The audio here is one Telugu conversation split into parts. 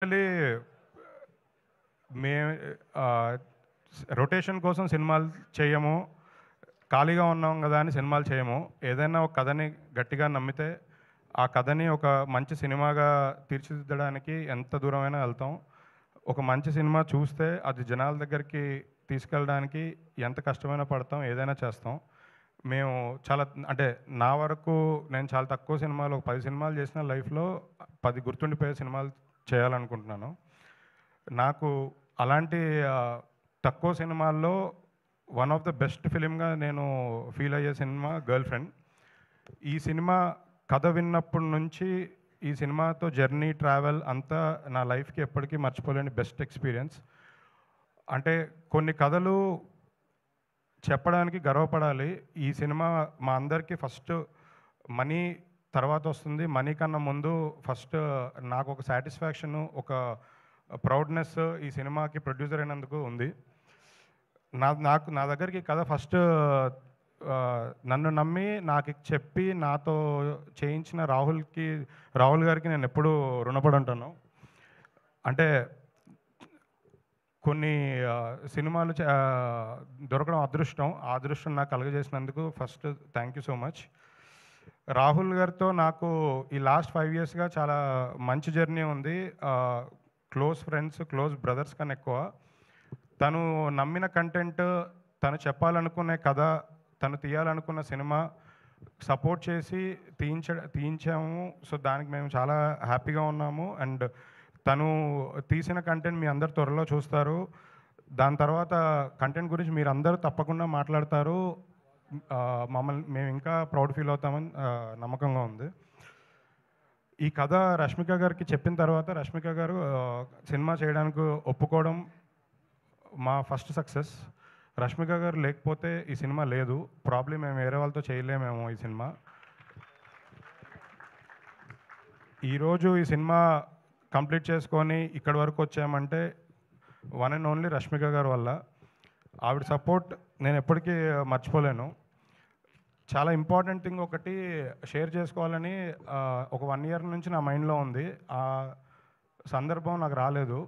బేసికలీ మే రొటేషన్ కోసం సినిమాలు చేయము. ఖాళీగా ఉన్నాం గదా అని సినిమాలు చేయము. ఏదైనా ఒక కథని గట్టిగా నమ్మితే, ఆ కథని ఒక మంచి సినిమాగా తీర్చిదిద్దడానికి ఎంత దూరమైనా వెళ్తాం. ఒక మంచి సినిమా చూస్తే అది జనాల దగ్గరికి తీసుకెళ్ళడానికి ఎంత కష్టమైనా పడతాం, ఏదైనా చేస్తాం. మేము చాలా అంటే నా వరకు నేను చాలా తక్కువ సినిమాలు ఒక 10 సినిమాలు చేసిన లైఫ్‌లో 10 గుర్తుండిపోయే సినిమాలు చేయాలనుకుంటున్నాను. నాకు అలాంటి తక్కువ సినిమాల్లో వన్ ఆఫ్ ద బెస్ట్ ఫిల్మ్‌గా నేను ఫీల్ అయ్యే సినిమా 'గర్ల్ ఫ్రెండ్'. ఈ సినిమా కథ విన్నప్పటి నుంచి ఈ సినిమాతో జర్నీ, ట్రావెల్ అంతా నా లైఫ్‌కి ఎప్పటికీ మర్చిపోలేని బెస్ట్ ఎక్స్‌పీరియన్స్. అంటే కొన్ని కథలు చెప్పడానికి గర్వపడాలి. ఈ సినిమా మా అందరికీ ఫస్ట్ మనీ తర్వాతొస్తుంది. మనీ కన్నా ముందు ఫస్ట్ నాకొక సాటిస్ఫాక్షను, ఒక ప్రౌడ్‌నెస్ ఈ సినిమాకి ప్రొడ్యూసర్ అయినందుకు ఉంది. నా దగ్గరికి కథ ఫస్ట్ నన్ను నమ్మి నాకు చెప్పి నాతో చేయించిన రాహుల్ గారికి నేనెప్పుడూ రుణపడి ఉంటాను. అంటే కొన్ని సినిమాలు దొరకడం అదృష్టం. ఆ అదృష్టం నాకు కలుగజేసినందుకు first thank you so much. Rahul గారితో నాకు ఈ లాస్ట్ 5 ఇయర్స్‌గా చాలా మంచి జర్నీ ఉంది. క్లోజ్ ఫ్రెండ్స్, క్లోజ్ బ్రదర్స్ కన్నా ఎక్కువ. తను నమ్మిన కంటెంట్, తను చెప్పాలనుకునే కథ, తను తీయాలనుకున్న సినిమా సపోర్ట్ చేసి తీయించాము. సో, దానికి మేము చాలా హ్యాపీగా ఉన్నాము. అండ్ తను తీసిన కంటెంట్ మీ అందరూ త్వరలో చూస్తారు. దాని తర్వాత కంటెంట్ గురించి మీరందరూ తప్పకుండా మాట్లాడతారు. మేము ఇంకా ప్రౌడ్ ఫీల్ అవుతామని నమ్మకంగా ఉంది. ఈ కథ రష్మిక గారికి చెప్పిన తర్వాత రష్మిక గారు సినిమా చేయడానికి ఒప్పుకోవడం మా ఫస్ట్ సక్సెస్. రష్మిక గారు లేకపోతే ఈ సినిమా లేదు. ప్రాబ్లీ మేము వేరే వాళ్ళతో చేయలేమేమో ఈ సినిమా. ఈరోజు ఈ సినిమా కంప్లీట్ చేసుకొని ఇక్కడి వరకు వచ్చామంటే వన్ అండ్ ఓన్లీ రష్మిక గారి వల్ల. ఆవిడ సపోర్ట్ నేను ఎప్పటికీ మర్చిపోలేను. చాలా ఇంపార్టెంట్ థింగ్ ఒకటి షేర్ చేసుకోవాలని ఒక 1 ఇయర్ నుంచి నా మైండ్‌లో ఉంది. ఆ సందర్భం నాకు రాలేదు.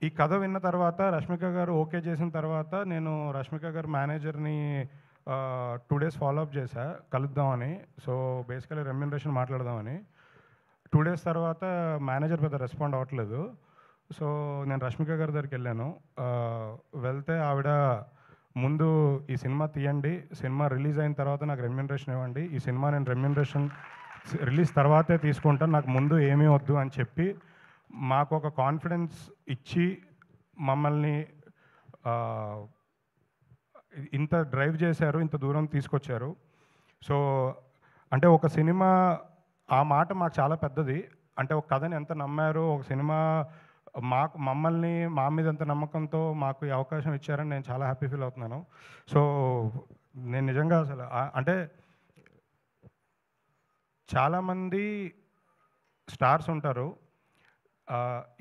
ఈ కథ విన్న తర్వాత రష్మిక గారు ఓకే చేసిన తర్వాత నేను రష్మిక గారి మేనేజర్‌ని 2 డేస్ ఫాలో అప్ చేశా కలుద్దామని. సో, బేసికల్లీ రెమ్యునరేషన్ మాట్లాడదామని. 2 డేస్ తర్వాత మేనేజర్ పెద్ద రెస్పాండ్ అవ్వట్లేదు. సో, నేను రష్మిక గారి దగ్గరికెళ్ళాను. వెళ్తే ఆవిడ ముందు ఈ సినిమా తీయండి. సినిమా రిలీజ్ అయిన తర్వాత నాకు రెమ్యునరేషన్ ఇవ్వండి. ఈ సినిమా నేను రెమ్యునరేషన్ రిలీజ్ తర్వాతే తీసుకుంటాను. నాకు ముందు ఏమీ వద్దు అని చెప్పి మాకొక కాన్ఫిడెన్స్ ఇచ్చి మమ్మల్ని ఇంత డ్రైవ్ చేశారు. ఇంత దూరం తీసుకొచ్చారు. సో, అంటే ఒక సినిమా ఆ మాట మాకు చాలా పెద్దది. అంటే ఒక కథని ఎంత నమ్మారో, ఒక సినిమా మమ్మల్ని మా మీద ఎంత నమ్మకంతో మాకు ఈ అవకాశం ఇచ్చారని నేను చాలా హ్యాపీ ఫీల్ అవుతున్నాను. సో, నేను నిజంగా అసలు అంటే చాలామంది స్టార్స్ ఉంటారు.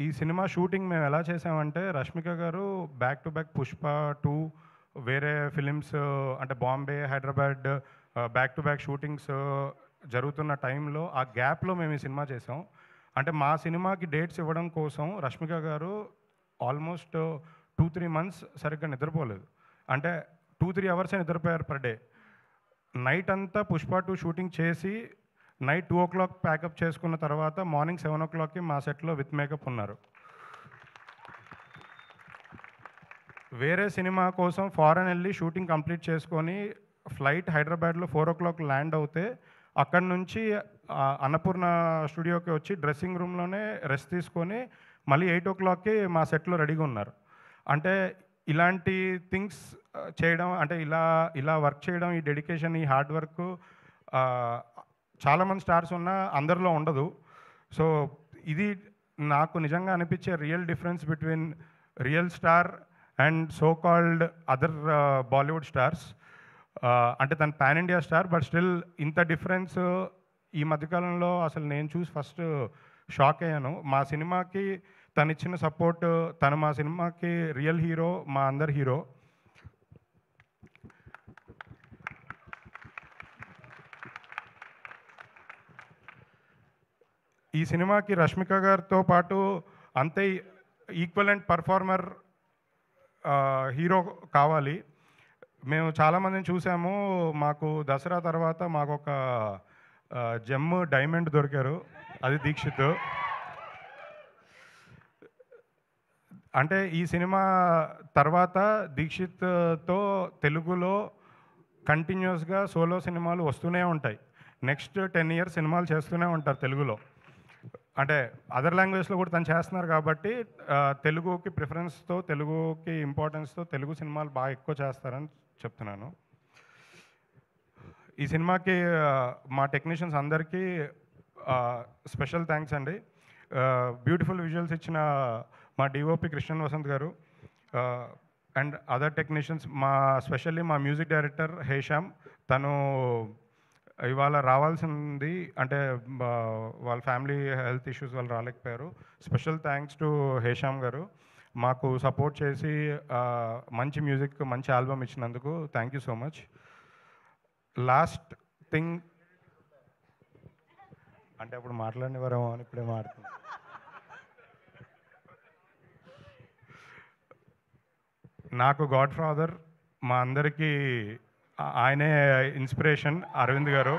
ఈ సినిమా షూటింగ్ మేము ఎలా చేసామంటే రష్మిక గారు బ్యాక్ టు బ్యాక్ 'పుష్ప 2' వేరే ఫిలిమ్స్ అంటే Bombay, Hyderabad back to back shootings జరుగుతున్న టైంలో ఆ గ్యాప్‌లో మేము ఈ సినిమా చేసాం. అంటే మా సినిమాకి డేట్స్ ఇవ్వడం కోసం రష్మిక గారు ఆల్మోస్ట్ 2, 3 మంత్స్ సరిగ్గా నిద్రపోలేదు. అంటే 2, 3 అవర్సే నిద్రపోయారు పర్ డే. నైట్ అంతా 'పుష్ప 2' షూటింగ్ చేసి నైట్ 2:00 ప్యాకప్ చేసుకున్న తర్వాత మార్నింగ్ 7:00కి మా సెట్‌లో విత్ మేకప్ ఉన్నారు. వేరే సినిమా కోసం ఫారెన్ వెళ్ళి షూటింగ్ కంప్లీట్ చేసుకొని ఫ్లైట్ హైదరాబాద్‌లో 4:00 ల్యాండ్ అవుతే అక్కడి నుంచి అన్నపూర్ణ స్టూడియోకి వచ్చి డ్రెస్సింగ్ రూమ్‌లోనే రెస్ట్ తీసుకొని మళ్ళీ 8:00కి మా సెట్‌లో రెడీగా ఉన్నారు. అంటే ఇలాంటి థింగ్స్ చేయడం అంటే ఇలా వర్క్ చేయడం, ఈ డెడికేషన్, ఈ హార్డ్ వర్క్ చాలామంది స్టార్స్ ఉన్నా అందరిలో ఉండదు. సో, ఇది నాకు నిజంగా అనిపించే real difference between real star and so called other Bollywood stars. అంటే తను pan India star. But still ఇంత డిఫరెన్స్ ఈ మధ్యకాలంలో అసలు నేను చూసి ఫస్ట్ షాక్ అయ్యాను. మా సినిమాకి తనిచ్చిన సపోర్ట్, తను మా సినిమాకి రియల్ హీరో, మా అందరి హీరో. ఈ సినిమాకి రష్మిక గారితో పాటు అంతే ఈక్వలెంట్ పర్ఫార్మర్ హీరో కావాలి. మేము చాలామందిని చూసాము. మాకు దసరా తర్వాత మాకొక జెమ్ డైమండ్ దొరికారు. అది దీక్షిత్. అంటే ఈ సినిమా తర్వాత దీక్షిత్తో తెలుగులో కంటిన్యూస్గా సోలో సినిమాలు వస్తూనే ఉంటాయి. నెక్స్ట్ 10 ఇయర్స్ సినిమాలు చేస్తూనే ఉంటారు తెలుగులో. అంటే అదర్ లాంగ్వేజ్లో కూడా తను చేస్తున్నారు కాబట్టి తెలుగుకి ప్రిఫరెన్స్తో, తెలుగుకి ఇంపార్టెన్స్తో తెలుగు సినిమాలు బాగా ఎక్కువ చేస్తారని చెప్తున్నాను. ఈ సినిమాకి మా టెక్నీషియన్స్ అందరికీ స్పెషల్ థ్యాంక్స్ అండి. బ్యూటిఫుల్ విజువల్స్ ఇచ్చిన మా డిఓపి కృష్ణన్ వసంత్ గారు అండ్ అదర్ టెక్నీషియన్స్, స్పెషల్లీ మా మ్యూజిక్ డైరెక్టర్ హేషామ్. తను ఇవాళ రావాల్సింది, అంటే వాళ్ళ ఫ్యామిలీ హెల్త్ ఇష్యూస్ వాళ్ళు రాలేకపోయారు. స్పెషల్ థ్యాంక్స్ టు హేషామ్ గారు, మాకు సపోర్ట్ చేసి మంచి మ్యూజిక్, మంచి ఆల్బమ్ ఇచ్చినందుకు thank you so much. Last thing అంటే అప్పుడు మాట్లాడినవారేమో అని ఇప్పుడే మాట్లాడుతున్నాను. నాకు గాడ్ ఫాదర్, మా అందరికీ ఆయనే ఇన్స్పిరేషన్, అరవింద్ గారు.